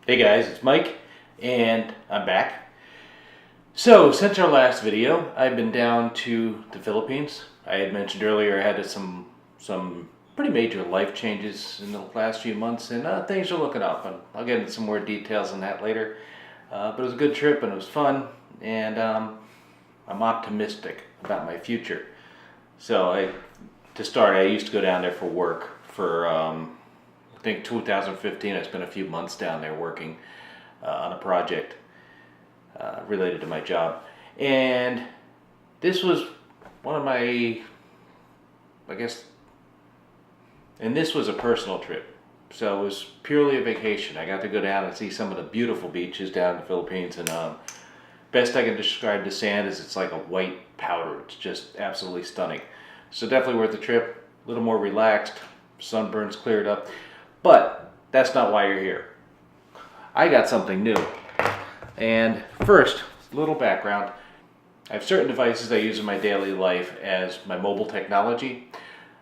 Hey guys, it's Mike, and I'm back. So, since our last video, I've been down to the Philippines. I had mentioned earlier I had some pretty major life changes in the last few months, and things are looking up, and I'll get into some more details on that later. But it was a good trip, and it was fun, and I'm optimistic about my future. So, to start, I used to go down there for work for I think 2015. I spent a few months down there working on a project related to my job, and this was one of my, I guess, and this was a personal trip. So it was purely a vacation. I got to go down and see some of the beautiful beaches down in the Philippines, and best I can describe the sand is it's like a white powder. It's just absolutely stunning. So definitely worth the trip. A little more relaxed, sunburns cleared up, but that's not why you're here. I got something new. And first, a little background. I have certain devices I use in my daily life as my mobile technology.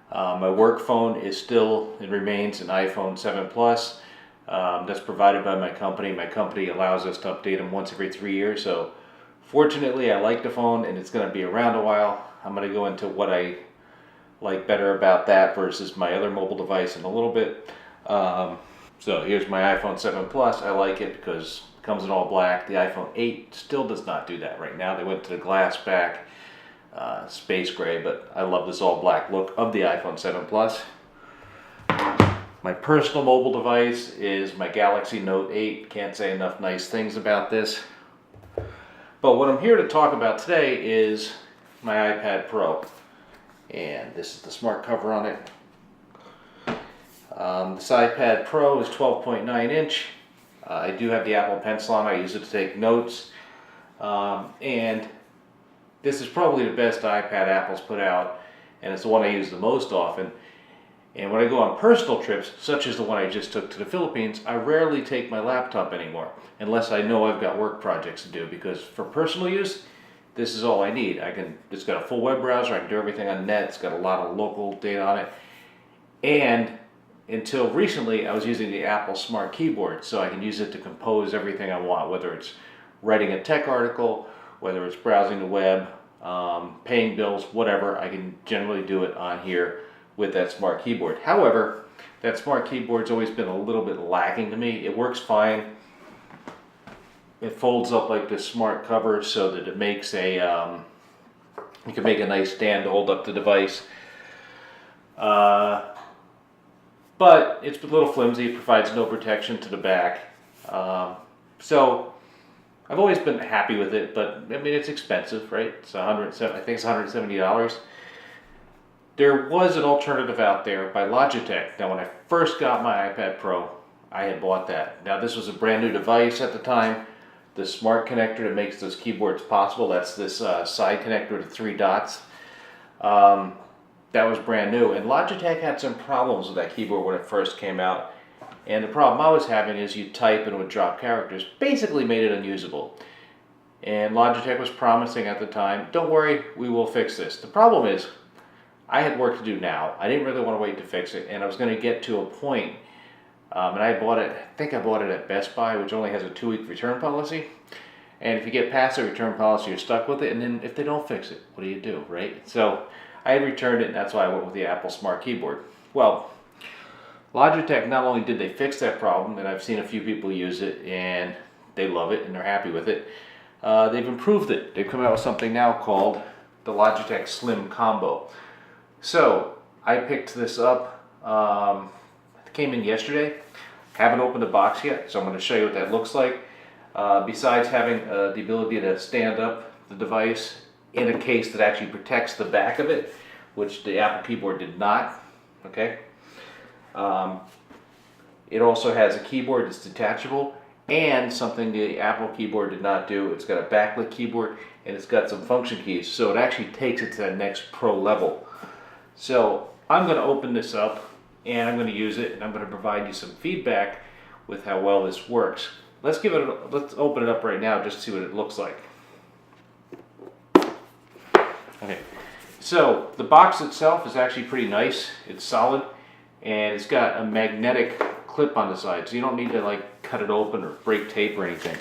My work phone is still and remains an iPhone 7 Plus. That's provided by my company. My company allows us to update them once every 3 years. So fortunately, I like the phone and it's going to be around a while. I'm going to go into what I like better about that versus my other mobile device in a little bit. So here's my iPhone 7 Plus. I like it because it comes in all black. The iPhone 8 still does not do that right now. They went to the glass back, space gray, but I love this all black look of the iPhone 7 Plus. My personal mobile device is my Galaxy Note 8. Can't say enough nice things about this. But what I'm here to talk about today is my iPad Pro. And this is the smart cover on it. This iPad Pro is 12.9 inch. I do have the Apple Pencil on. I use it to take notes. And this is probably the best iPad Apple's put out, and it's the one I use the most often. And when I go on personal trips, such as the one I just took to the Philippines, I rarely take my laptop anymore, unless I know I've got work projects to do, because for personal use, this is all I need. It's got a full web browser, I can do everything on the net, it's got a lot of local data on it. And until recently, I was using the Apple Smart Keyboard, so I can use it to compose everything I want, whether it's writing a tech article, whether it's browsing the web, paying bills, whatever. I can generally do it on here with that Smart Keyboard. However, that Smart Keyboard's always been a little bit lacking to me. It works fine. It folds up like this smart cover so that it makes you can make a nice stand to hold up the device. But it's a little flimsy. It provides no protection to the back. So I've always been happy with it, but I mean, it's expensive, right? It's I think it's $170. There was an alternative out there by Logitech. Now, when I first got my iPad Pro, I had bought that. Now, this was a brand new device at the time. The smart connector that makes those keyboards possible, that's this side connector with 3 dots. That was brand new, and Logitech had some problems with that keyboard when it first came out. And the problem I was having is you type and it would drop characters, basically made it unusable. And Logitech was promising at the time, don't worry, we will fix this. The problem is, I had work to do now. I didn't really want to wait to fix it, and I was going to get to a point, and I think I bought it at Best Buy, which only has a 2-week return policy. And if you get past the return policy, you're stuck with it, and then if they don't fix it, what do you do, right? So I had returned it, and that's why I went with the Apple Smart Keyboard. Well, Logitech, not only did they fix that problem, and I've seen a few people use it, and they love it, and they're happy with it, they've improved it. They've come out with something now called the Logitech Slim Combo. So I picked this up, it came in yesterday. Haven't opened the box yet, so I'm going to show you what that looks like. Besides having the ability to stand up the device in a case that actually protects the back of it, which the Apple keyboard did not. Okay. It also has a keyboard that's detachable, and something the Apple keyboard did not do. It's got a backlit keyboard, and it's got some function keys, so it actually takes it to that next pro level. So I'm going to open this up, and I'm going to use it, and I'm going to provide you some feedback with how well this works. Let's open it up right now just to see what it looks like. Okay, so the box itself is actually pretty nice. It's solid, and it's got a magnetic clip on the side, so you don't need to like cut it open or break tape or anything.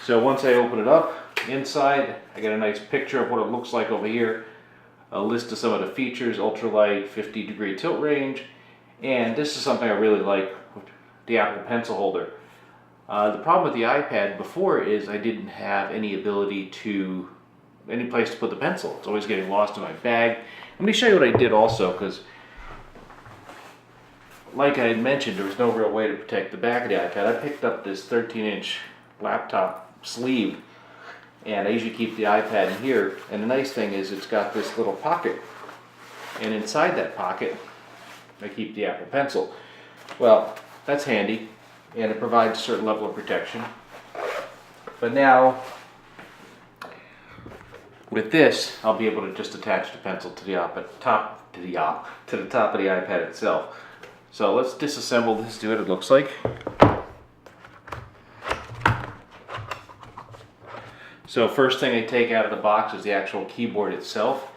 So once I open it up, inside I get a nice picture of what it looks like over here. A list of some of the features: ultralight, 50-degree tilt range, and this is something I really like, the Apple Pencil holder. The problem with the iPad before is I didn't have any place to put the pencil. It's always getting lost in my bag. Let me show you what I did also, because like I had mentioned, there was no real way to protect the back of the iPad. I picked up this 13-inch laptop sleeve, and I usually keep the iPad in here, and the nice thing is it's got this little pocket, and inside that pocket I keep the Apple Pencil. Well, that's handy, and it provides a certain level of protection. But now with this, I'll be able to just attach the pencil to the top of the iPad itself. So let's disassemble this, see what it looks like. So first thing I take out of the box is the actual keyboard itself,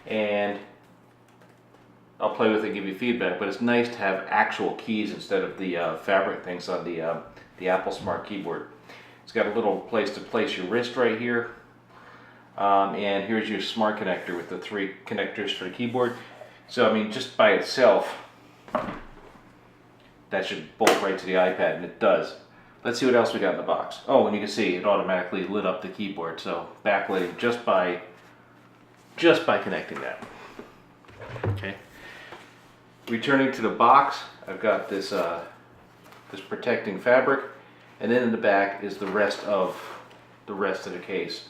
and I'll play with it and give you feedback, but it's nice to have actual keys instead of the fabric things on the Apple Smart Keyboard. It's got a little place to place your wrist right here, and here's your smart connector with the 3 connectors for the keyboard. So I mean, just by itself, that should bolt right to the iPad, and it does. Let's see what else we got in the box. Oh, and you can see it automatically lit up the keyboard, so backlighting just by connecting that. Okay. Returning to the box, I've got this this protecting fabric, and then in the back is the rest of the case.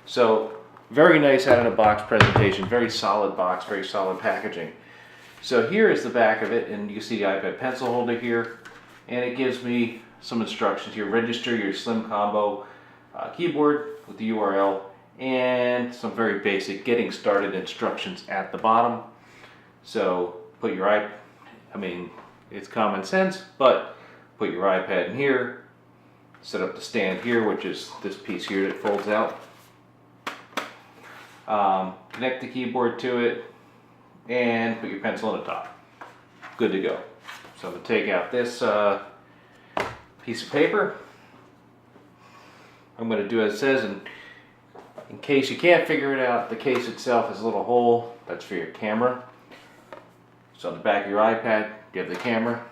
So very nice out of the box presentation, very solid box, very solid packaging. So here is the back of it, and you can see the iPad pencil holder here, and it gives me some instructions here. Register your slim combo keyboard with the URL, and some very basic getting started instructions at the bottom. So put your I mean, it's common sense, but put your iPad in here, set up the stand here, which is this piece here that folds out. Connect the keyboard to it, and put your pencil on the top. Good to go. So I'm going to take out this piece of paper. I'm going to do as it says, and in case you can't figure it out, the case itself has a little hole. That's for your camera. So on the back of your iPad, you have the camera.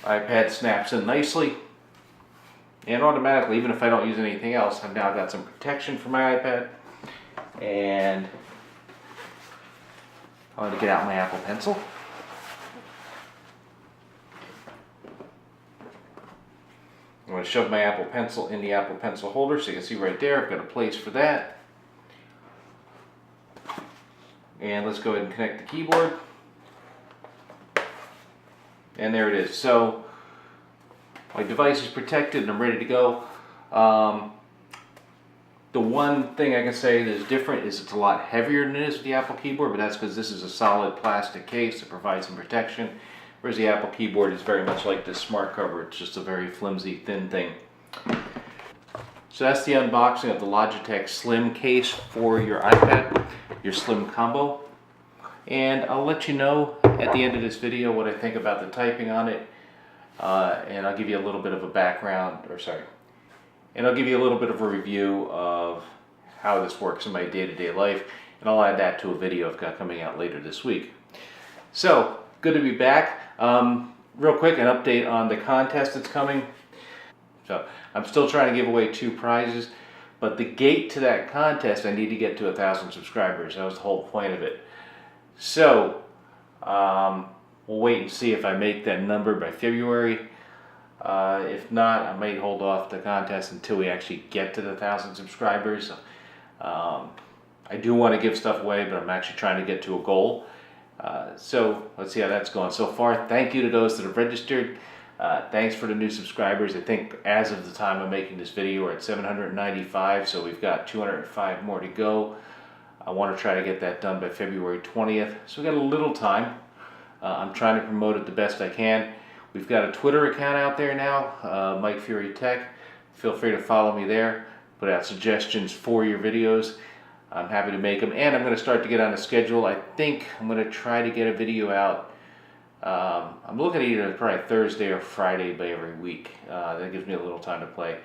iPad snaps in nicely, and automatically, even if I don't use anything else, I've now got some protection for my iPad. And I'm going to get out my Apple Pencil. I'm going to shove my Apple Pencil in the Apple Pencil holder, so you can see right there I've got a place for that. And let's go ahead and connect the keyboard. And there it is. So my device is protected and I'm ready to go. The one thing I can say that is different is it's a lot heavier than it is with the Apple keyboard, but that's because this is a solid plastic case that provides some protection, whereas the Apple keyboard is very much like this smart cover. It's just a very flimsy, thin thing. So that's the unboxing of the Logitech Slim case for your iPad, your Slim Combo. And I'll let you know at the end of this video what I think about the typing on it, and I'll give you a little bit of a and I'll give you a little bit of a review of how this works in my day-to-day life, and I'll add that to a video I've got coming out later this week. So, good to be back. Real quick, an update on the contest that's coming. So, I'm still trying to give away 2 prizes, but the gate to that contest, I need to get to 1,000 subscribers. That was the whole point of it. So, we'll wait and see if I make that number by February. If not, I might hold off the contest until we actually get to the 1,000 subscribers. I do want to give stuff away, but I'm actually trying to get to a goal. So let's see how that's going. So far, thank you to those that have registered. Thanks for the new subscribers. I think as of the time I'm making this video, we're at 795, so we've got 205 more to go. I want to try to get that done by February 20th, so we've got a little time. I'm trying to promote it the best I can. We've got a Twitter account out there now, Mike Fury Tech. Feel free to follow me there. put out suggestions for your videos. I'm happy to make them, and I'm going to start to get on a schedule. I think I'm going to try to get a video out. I'm looking at either probably Thursday or Friday by every week. That gives me a little time to play.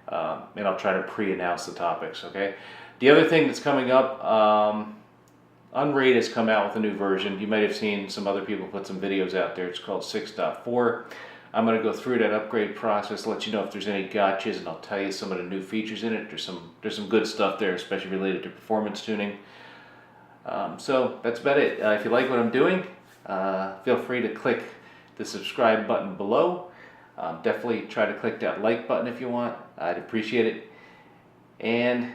And I'll try to pre-announce the topics, okay? The other thing that's coming up, Unraid has come out with a new version. You might have seen some other people put some videos out there. It's called 6.4. I'm going to go through that upgrade process, let you know if there's any gotchas, and I'll tell you some of the new features in it. There's some good stuff there, especially related to performance tuning. So that's about it. If you like what I'm doing, feel free to click the subscribe button below. Definitely try to click that like button if you want. I'd appreciate it. And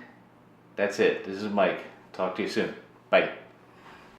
that's it. This is Mike. Talk to you soon. Bye.